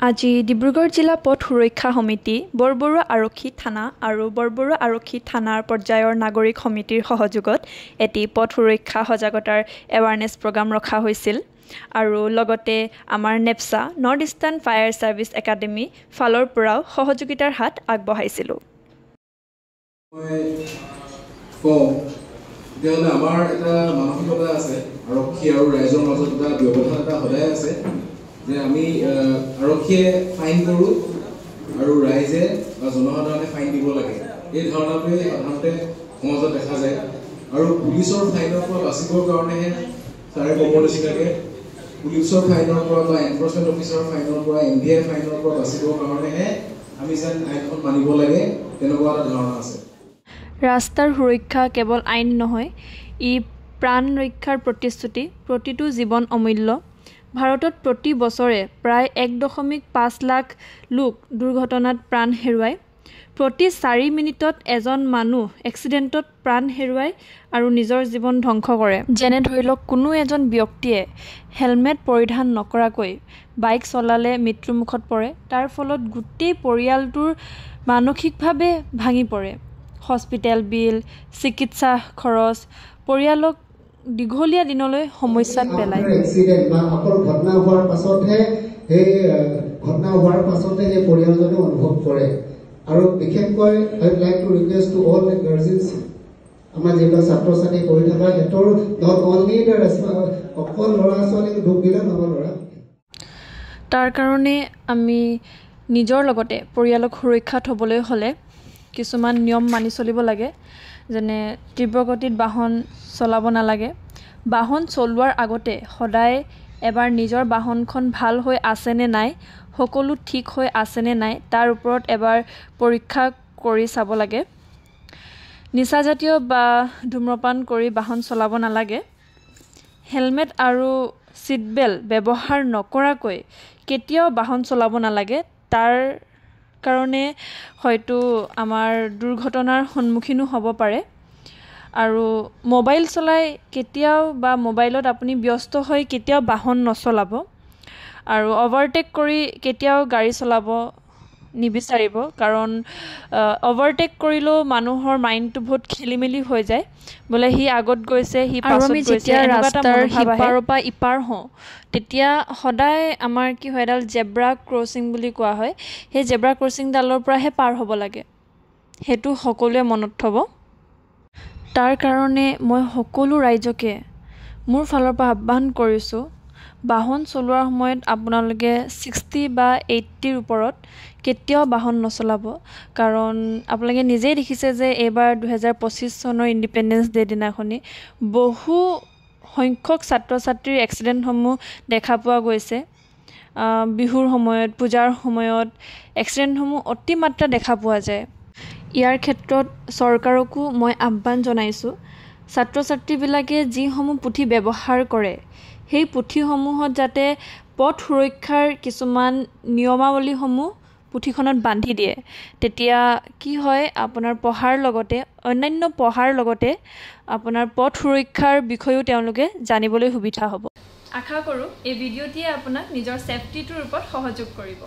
আজি ডিব্ৰুগড় জিলা পথ সুৰক্ষা সমিতি, বৰবৰুৱা আৰক্ষী থানা আৰু বৰবৰুৱা আৰক্ষী থানাৰ পৰ্যায়ৰ নাগৰিক সমিতিৰ সহযোগত এটি পথ সুৰক্ষা সজাগতাৰ এৱাৰনেছ প্ৰগ্ৰাম ৰখা হৈছিল আৰু লগতে আমাৰ নেপছা north eastern fire service academy ফালৰ পৰাও সহযোগিতাৰ হাত আগবঢ়াইছিলোঁ। আমাৰ এটা মানসিকতা আছে আৰক্ষী আৰু ৰাইজৰ মাজত এটা ব্যৱধান এটা সদায় আছে যে আমি আৰক্ষীয়ে ফাইন কৰোঁ আৰু ৰাইজে বা জনসাধাৰণে ফাইন দিব লাগে। এই ধাৰণাটোৱে সাধাৰণতে সমাজত দেখা যায় আৰু পুলিচৰ ফাইনৰ পৰা বাচিবৰ কাৰণেহে ছাৰে ক'ব নিচিনাকৈ পুলিচৰ ফাইনৰ পৰা বা এনফৰ্চমেণ্ট অফিচাৰ ফাইনৰ পৰা NDA ফাইনৰ পৰা বাচিবৰ কাৰণেহে আমি যেন আইনখন মানিব লাগে তেনেকুৱা এটা ধাৰণা আছে। ৰাস্তাৰ সুৰক্ষা কেৱল আইন নহয়, ই প্ৰাণ ৰক্ষাৰ প্ৰতিশ্ৰুতি। প্ৰতিটো জীৱন অমূল্য। ভাৰতত প্ৰতি বছৰে প্ৰায় 1.5 লাখ লোক দুৰ্ঘটনাত প্ৰাণ হেৰুৱায়। প্ৰতি 4 মিনিটত এজন মানুহ এক্সিডেণ্টত প্ৰাণ হেৰুৱায় আৰু নিজৰ জীৱন ধ্বংস কৰে। যেনে ধৰি লওক, কোনো এজন ব্যক্তিয়ে হেলমেট পৰিধান নকৰাকৈ বাইক চলালে মৃত্যুমুখত পৰে। তাৰ ফলত গোটেই পৰিয়ালটোৰ মানসিকভাৱে ভাঙি পৰে। হস্পিটেল বিল, চিকিৎসা খৰচ পৰিয়ালক দীঘলীয়া দিনলৈ সমস্যাত পেলায়। এক্সিডেণ্ট বা অকল ঘটনা হোৱাৰ পাছতহে সেই পৰিয়ালজনে অনুভৱ কৰে। আৰু বিশেষকৈ I would like to request to all the guardians, আমাৰ যিবিলাক ছাত্ৰ ছাত্ৰী পঢ়ি থকা সিহঁতৰ নট অনলি দ্য অকল ল'ৰা ছোৱালীক দুখ দিলে নহ'ব। তাৰ কাৰণে আমি নিজৰ লগতে পৰিয়ালক সুৰক্ষাত হ'বলৈ হ'লে কিছুমান নিয়ম মানি চলিব লাগে। যেনে তীব্ৰগতিত বাহন চলাব নালাগে। বাহন চলোৱাৰ আগতে সদায় এবাৰ নিজৰ বাহনখন ভাল হৈ আছেনে নাই, সকলো ঠিক হৈ আছেনে নাই তাৰ ওপৰত এবাৰ পৰীক্ষা কৰি চাব লাগে। নিচাজাতীয় বা ধূম্ৰপান কৰি বাহন চলাব নালাগে। হেলমেট আৰু ছিট বেল্ট ব্যৱহাৰ নকৰাকৈ কেতিয়াও বাহন চলাব নালাগে। তাৰ কাৰণে হয়তো আমাৰ দুৰ্ঘটনাৰ সন্মুখীনো হ'ব পাৰে। আৰু মোবাইল চলাই কেতিয়াও বা মোবাইলত আপুনি ব্যস্ত হৈ কেতিয়াও বাহন নচলাব। আৰু অভাৰটেক কৰি কেতিয়াও গাড়ী চলাব নিবিচাৰিব, কাৰণ অভাৰটেক কৰিলেও মানুহৰ মাইণ্ডটো বহুত খেলি মেলি হৈ যায়। বোলে সি আগত গৈছে, সি পাছত গৈছে। যেতিয়া ৰাস্তাৰ সিপাৰৰ পৰা ইপাৰ হওঁ, তেতিয়া সদায় আমাৰ কি হয়, এডাল জেব্ৰা ক্ৰচিং বুলি কোৱা হয়, সেই জেব্ৰা ক্ৰচিংডালৰ পৰাহে পাৰ হ'ব লাগে। সেইটো সকলোৱে মনত থ'ব। তাৰ কাৰণে মই সকলো ৰাইজকে মোৰ ফালৰ পৰা আহ্বান কৰিছোঁ, বাহন চলোৱাৰ সময়ত আপোনালোকে 60 বা 80ৰ ওপৰত কেতিয়াও বাহন নচলাব। কাৰণ আপোনালোকে নিজেই দেখিছে যে এইবাৰ 2025 চনৰ ইণ্ডিপেণ্ডেঞ্চ ডে দিনাখনি বহু সংখ্যক ছাত্ৰ ছাত্ৰীৰ এক্সিডেণ্টসমূহ দেখা পোৱা গৈছে। বিহুৰ সময়ত, পূজাৰ সময়ত এক্সিডেণ্টসমূহ অতিমাত্ৰা দেখা পোৱা যায়। ইয়াৰ ক্ষেত্ৰত চৰকাৰকো মই আহ্বান জনাইছোঁ, ছাত্ৰ ছাত্ৰীবিলাকে যিসমূহ পুথি ব্যৱহাৰ কৰে সেই পুথিসমূহত যাতে পথ সুৰক্ষাৰ কিছুমান নিয়মাৱলীসমূহ পুথিখনত বান্ধি দিয়ে। তেতিয়া কি হয়, আপোনাৰ পঢ়াৰ লগতে অন্যান্য পঢ়াৰ লগতে আপোনাৰ পথ সুৰক্ষাৰ বিষয়েও তেওঁলোকে জানিবলৈ সুবিধা হ'ব। আশা কৰোঁ এই ভিডিঅ'টিয়ে আপোনাক নিজৰ ছেফটিটোৰ ওপৰত সহযোগ কৰিব।